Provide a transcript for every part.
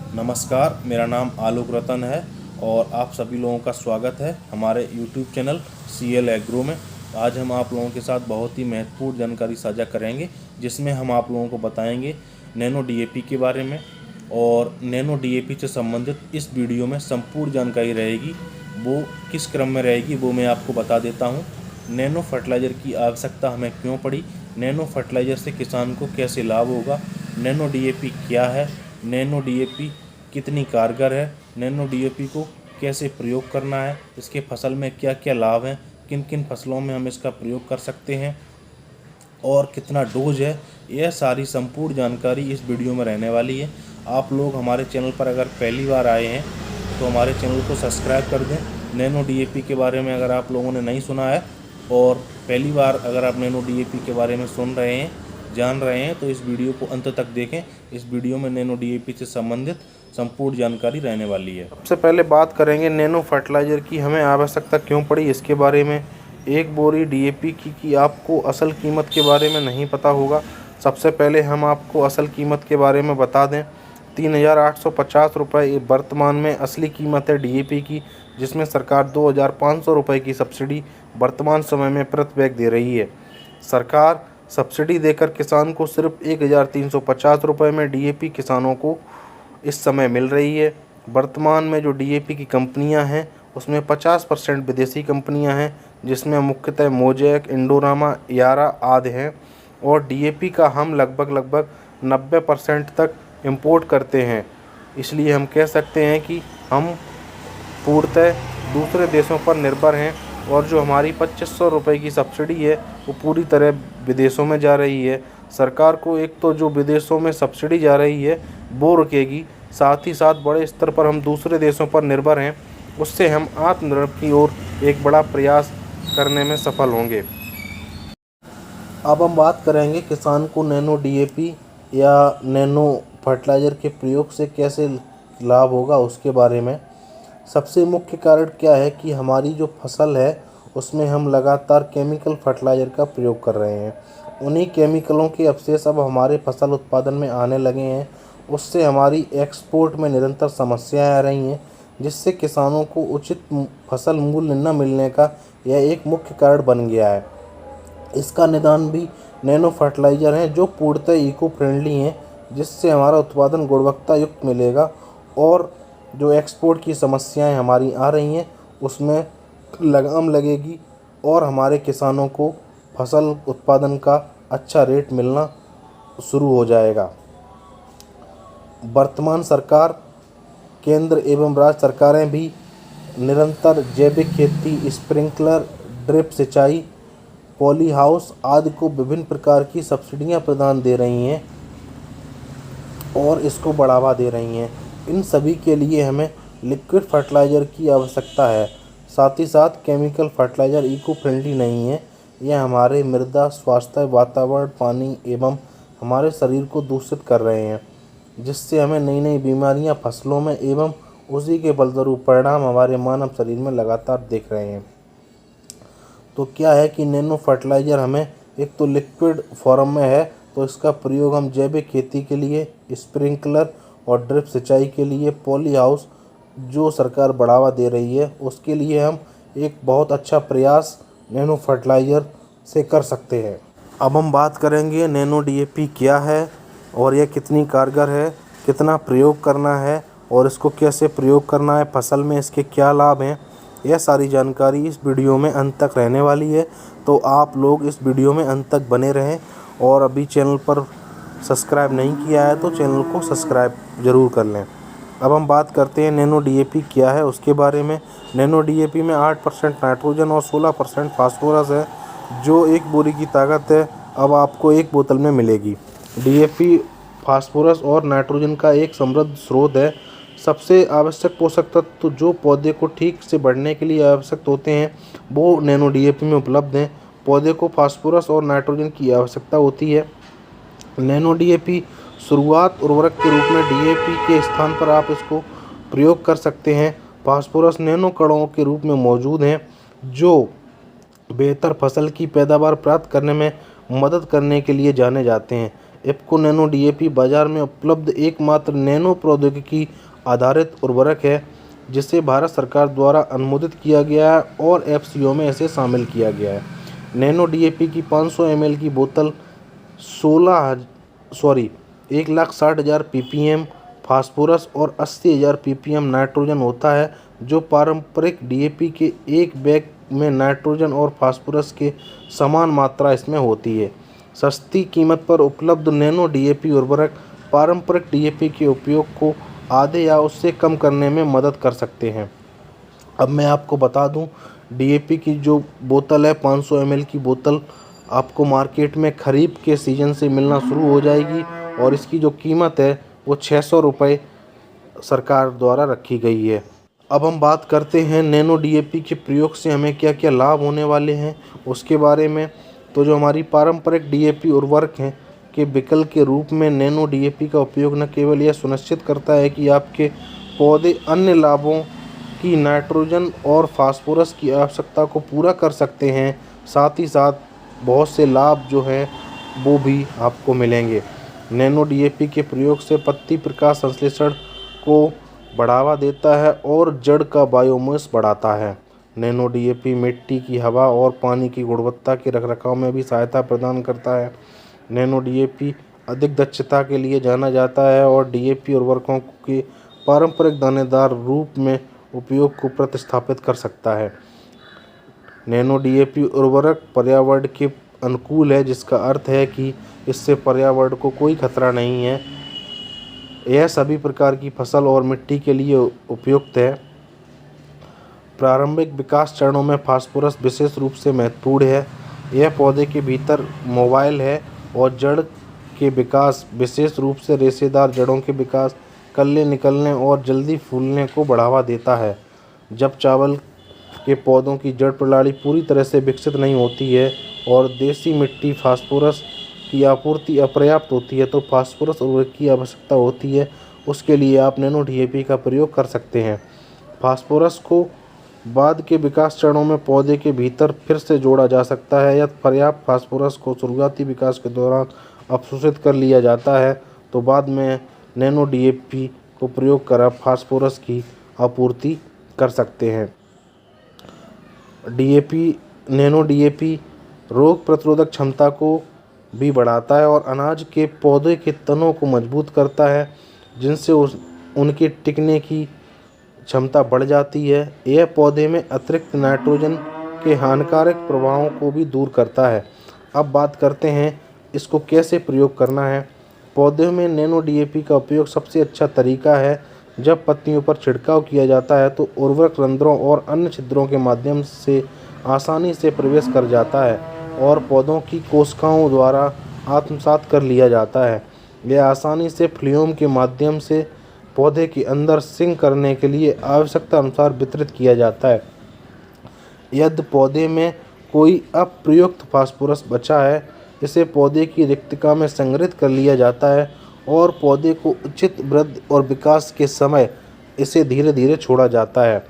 नमस्कार, मेरा नाम आलोक रतन है और आप सभी लोगों का स्वागत है हमारे YouTube चैनल CL एग्रो में। आज हम आप लोगों के साथ बहुत ही महत्वपूर्ण जानकारी साझा करेंगे, जिसमें हम आप लोगों को बताएंगे नैनो DAP के बारे में। और नैनो DAP से संबंधित इस वीडियो में संपूर्ण जानकारी रहेगी। वो किस क्रम में रहेगी वो मैं आपको बता देता हूँ। नैनो फर्टिलाइज़र की आवश्यकता हमें क्यों पड़ी, नैनो फर्टिलाइज़र से किसान को कैसे लाभ होगा, नैनो DAP क्या है, नैनो DAP कितनी कारगर है, नैनो DAP को कैसे प्रयोग करना है, इसके फसल में क्या क्या लाभ हैं, किन किन फसलों में हम इसका प्रयोग कर सकते हैं और कितना डोज है, यह सारी संपूर्ण जानकारी इस वीडियो में रहने वाली है। आप लोग हमारे चैनल पर अगर पहली बार आए हैं तो हमारे चैनल को सब्सक्राइब कर दें। नैनो DAP के बारे में अगर आप लोगों ने नहीं सुना है और पहली बार अगर आप नैनो DAP के बारे में सुन रहे हैं, जान रहे हैं, तो इस वीडियो को अंत तक देखें। इस वीडियो में नैनो DAP से संबंधित संपूर्ण जानकारी रहने वाली है। सबसे पहले बात करेंगे नैनो फर्टिलाइज़र की हमें आवश्यकता क्यों पड़ी, इसके बारे में। एक बोरी DAP की आपको असल कीमत के बारे में नहीं पता होगा। सबसे पहले हम आपको असल कीमत के बारे में बता दें। 3,850 रुपये वर्तमान में असली कीमत है DAP की, जिसमें सरकार 2,500 रुपये की सब्सिडी वर्तमान समय में प्रति बैग दे रही है। सरकार सब्सिडी देकर किसान को सिर्फ 1,350 रुपये में DAP किसानों को इस समय मिल रही है। वर्तमान में जो DAP की कंपनियां हैं उसमें 50% विदेशी कंपनियां हैं, जिसमें मुख्यतः मोजेक, इंडोरामा, यारा आदि हैं। और DAP का हम लगभग 90% तक इंपोर्ट करते हैं। इसलिए हम कह सकते हैं कि हम पूर्णतः दूसरे देशों पर निर्भर हैं। और जो हमारी 2,500 रुपये की सब्सिडी है वो पूरी तरह विदेशों में जा रही है। सरकार को एक तो जो विदेशों में सब्सिडी जा रही है वो रुकेगी, साथ ही साथ बड़े स्तर पर हम दूसरे देशों पर निर्भर हैं, उससे हम आत्मनिर्भर की ओर एक बड़ा प्रयास करने में सफल होंगे। अब हम बात करेंगे किसान को नैनो DAP या नैनो फर्टिलाइज़र के प्रयोग से कैसे लाभ होगा उसके बारे में। सबसे मुख्य कारण क्या है कि हमारी जो फसल है उसमें हम लगातार केमिकल फर्टिलाइज़र का प्रयोग कर रहे हैं। उन्हीं केमिकलों के अवशेष अब हमारे फसल उत्पादन में आने लगे हैं। उससे हमारी एक्सपोर्ट में निरंतर समस्याएं आ रही हैं, जिससे किसानों को उचित फसल मूल्य न मिलने का यह एक मुख्य कारण बन गया है। इसका निदान भी नैनो फर्टिलाइज़र हैं, जो पूर्णतः इको फ्रेंडली हैं, जिससे हमारा उत्पादन गुणवत्ता युक्त मिलेगा और जो एक्सपोर्ट की समस्याएं हमारी आ रही हैं उसमें लगाम लगेगी और हमारे किसानों को फसल उत्पादन का अच्छा रेट मिलना शुरू हो जाएगा। वर्तमान सरकार, केंद्र एवं राज्य सरकारें भी निरंतर जैविक खेती, स्प्रिंकलर, ड्रिप सिंचाई, पॉली हाउस आदि को विभिन्न प्रकार की सब्सिडियां प्रदान दे रही हैं और इसको बढ़ावा दे रही हैं। इन सभी के लिए हमें लिक्विड फर्टिलाइज़र की आवश्यकता है। साथ ही साथ केमिकल फर्टिलाइज़र इको फ्रेंडली नहीं है। यह हमारे मृदा स्वास्थ्य, वातावरण, पानी एवं हमारे शरीर को दूषित कर रहे हैं, जिससे हमें नई नई बीमारियां फसलों में एवं उसी के फलस्वरूप परिणाम हमारे मानव शरीर में लगातार देख रहे हैं। तो क्या है कि नैनो फर्टिलाइज़र हमें एक तो लिक्विड फॉर्म में है, तो इसका प्रयोग हम जैविक खेती के लिए, स्प्रिंकलर और ड्रिप सिंचाई के लिए, पॉली हाउस जो सरकार बढ़ावा दे रही है उसके लिए हम एक बहुत अच्छा प्रयास नैनो फर्टिलाइज़र से कर सकते हैं। अब हम बात करेंगे नैनो DAP क्या है और यह कितनी कारगर है, कितना प्रयोग करना है और इसको कैसे प्रयोग करना है, फसल में इसके क्या लाभ हैं। यह सारी जानकारी इस वीडियो में अंत तक रहने वाली है, तो आप लोग इस वीडियो में अंत तक बने रहें। और अभी चैनल पर सब्सक्राइब नहीं किया है तो चैनल को सब्सक्राइब ज़रूर कर लें। अब हम बात करते हैं नैनो DAP क्या है उसके बारे में। नैनो DAP में 8% नाइट्रोजन और 16% फास्फोरस है, जो एक बोरी की ताकत है अब आपको एक बोतल में मिलेगी। DAP फास्फोरस और नाइट्रोजन का एक समृद्ध स्रोत है। सबसे आवश्यक पोषक तत्व जो पौधे को ठीक से बढ़ने के लिए आवश्यक होते हैं वो नैनो DAP में उपलब्ध हैं। पौधे को फास्फोरस और नाइट्रोजन की आवश्यकता होती है। नैनो DAP शुरुआत उर्वरक के रूप में DAP के स्थान पर आप इसको प्रयोग कर सकते हैं। फास्फोरस नैनो कणों के रूप में मौजूद हैं, जो बेहतर फसल की पैदावार प्राप्त करने में मदद करने के लिए जाने जाते हैं। इफ्को नैनो डीएपी बाजार में उपलब्ध एकमात्र नैनो प्रौद्योगिकी आधारित उर्वरक है जिसे भारत सरकार द्वारा अनुमोदित किया गया है और एफसीओ में इसे शामिल किया गया है। नैनो डीएपी की 500 ml की बोतल 1,60,000 ppm फास्फोरस और 80,000 ppm नाइट्रोजन होता है, जो पारंपरिक डीएपी के एक बैग में नाइट्रोजन और फास्फोरस के समान मात्रा इसमें होती है। सस्ती कीमत पर उपलब्ध नैनो डीएपी उर्वरक पारंपरिक डीएपी के उपयोग को आधे या उससे कम करने में मदद कर सकते हैं। अब मैं आपको बता दूं, डीएपी की जो बोतल है 500 ml की बोतल आपको मार्केट में खरीफ के सीज़न से मिलना शुरू हो जाएगी और इसकी जो कीमत है वो 600 रुपये सरकार द्वारा रखी गई है। अब हम बात करते हैं नैनो डीएपी के प्रयोग से हमें क्या क्या लाभ होने वाले हैं उसके बारे में। तो जो हमारी पारंपरिक डीएपी उर्वरक हैं के विकल्प के रूप में नैनो डीएपी का उपयोग न केवल यह सुनिश्चित करता है कि आपके पौधे अन्य लाभों की नाइट्रोजन और फास्फोरस की आवश्यकता को पूरा कर सकते हैं, साथ ही साथ बहुत से लाभ जो हैं वो भी आपको मिलेंगे। नैनो डीएपी के प्रयोग से पत्ती प्रकाश संश्लेषण को बढ़ावा देता है और जड़ का बायोमास बढ़ाता है। नैनो डीएपी मिट्टी की, हवा और पानी की गुणवत्ता के रखरखाव में भी सहायता प्रदान करता है। नैनो डीएपी अधिक दक्षता के लिए जाना जाता है और डीएपी उर्वरकों के पारंपरिक दानेदार रूप में उपयोग को प्रतिस्थापित कर सकता है। नैनो डीएपी उर्वरक पर्यावरण के अनुकूल है, जिसका अर्थ है कि इससे पर्यावरण को कोई खतरा नहीं है। यह सभी प्रकार की फसल और मिट्टी के लिए उपयुक्त है। प्रारंभिक विकास चरणों में फास्फोरस विशेष रूप से महत्वपूर्ण है। यह पौधे के भीतर मोबाइल है और जड़ के विकास, विशेष रूप से रेशेदार जड़ों के विकास, कल्ले निकलने और जल्दी फूलने को बढ़ावा देता है। जब चावल के पौधों की जड़ प्रणाली पूरी तरह से विकसित नहीं होती है और देसी मिट्टी फास्फोरस की आपूर्ति अपर्याप्त होती है, तो फास्फोरस उर्वरक की आवश्यकता होती है। उसके लिए आप नैनो डीएपी का प्रयोग कर सकते हैं। फास्फोरस को बाद के विकास चरणों में पौधे के भीतर फिर से जोड़ा जा सकता है। यदि पर्याप्त फास्फोरस को शुरुआती विकास के दौरान अवशोषित कर लिया जाता है तो बाद में नैनो डीएपी को प्रयोग कर आप फास्फोरस की आपूर्ति कर सकते हैं। नैनो डीएपी रोग प्रतिरोधक क्षमता को भी बढ़ाता है और अनाज के पौधे के तनों को मजबूत करता है, जिनसे उनके टिकने की क्षमता बढ़ जाती है। यह पौधे में अतिरिक्त नाइट्रोजन के हानिकारक प्रभावों को भी दूर करता है। अब बात करते हैं इसको कैसे प्रयोग करना है। पौधों में नैनो डीएपी का उपयोग सबसे अच्छा तरीका है। जब पत्तियों पर छिड़काव किया जाता है तो उर्वरक रंध्रों और अन्य छिद्रों के माध्यम से आसानी से प्रवेश कर जाता है और पौधों की कोशिकाओं द्वारा आत्मसात कर लिया जाता है। यह आसानी से फ्लूइम के माध्यम से पौधे के अंदर सिंक करने के लिए आवश्यकता अनुसार वितरित किया जाता है। यदि पौधे में कोई अप्रयुक्त फास्फोरस बचा है, इसे पौधे की रिक्तिका में संग्रहित कर लिया जाता है और पौधे को उचित वृद्धि और विकास के समय इसे धीरे धीरे छोड़ा जाता है।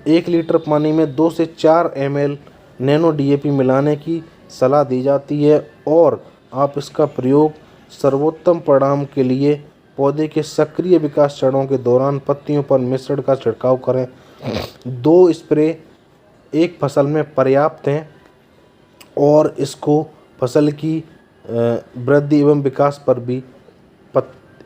1 लीटर पानी में 2 से 4 ml नैनो डीएपी मिलाने की सलाह दी जाती है और आप इसका प्रयोग सर्वोत्तम परिणाम के लिए पौधे के सक्रिय विकास चरणों के दौरान पत्तियों पर मिश्रण का छिड़काव करें। 2 स्प्रे एक फसल में पर्याप्त हैं और इसको फसल की वृद्धि एवं विकास पर भी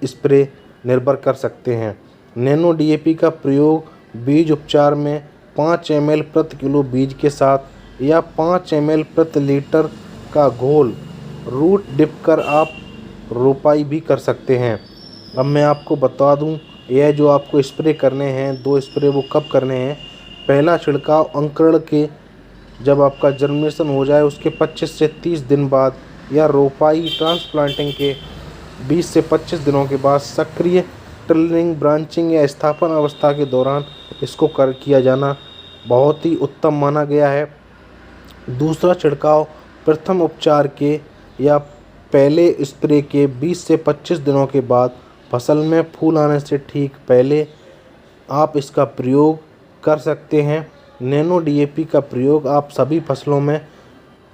स्प्रे निर्भर कर सकते हैं। नैनो डीएपी का प्रयोग बीज उपचार में 5 ml प्रति किलो बीज के साथ या 5 ml प्रति लीटर का घोल रूट डिप कर आप रोपाई भी कर सकते हैं। अब मैं आपको बता दूं, यह जो आपको स्प्रे करने हैं 2 स्प्रे वो कब करने हैं। पहला छिड़काव अंकुरण के जब आपका जर्मिनेशन हो जाए उसके 25 से 30 दिन बाद या रोपाई ट्रांसप्लांटिंग के 20 से 25 दिनों के बाद सक्रिय ट्रिलिंग, ब्रांचिंग या स्थापन अवस्था के दौरान इसको किया जाना बहुत ही उत्तम माना गया है। दूसरा छिड़काव प्रथम उपचार के या पहले स्प्रे के 20 से 25 दिनों के बाद फसल में फूल आने से ठीक पहले आप इसका प्रयोग कर सकते हैं। नैनो डीएपी का प्रयोग आप सभी फसलों में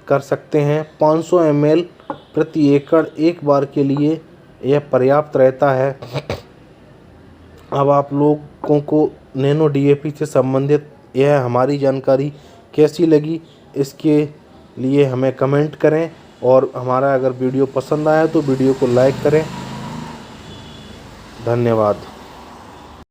कर सकते हैं। 500 ml प्रति एकड़ एक बार के लिए यह पर्याप्त रहता है। अब आप लोगों को नैनो डीएपी से संबंधित यह हमारी जानकारी कैसी लगी, इसके लिए हमें कमेंट करें, और हमारा अगर वीडियो पसंद आया तो वीडियो को लाइक करें। धन्यवाद।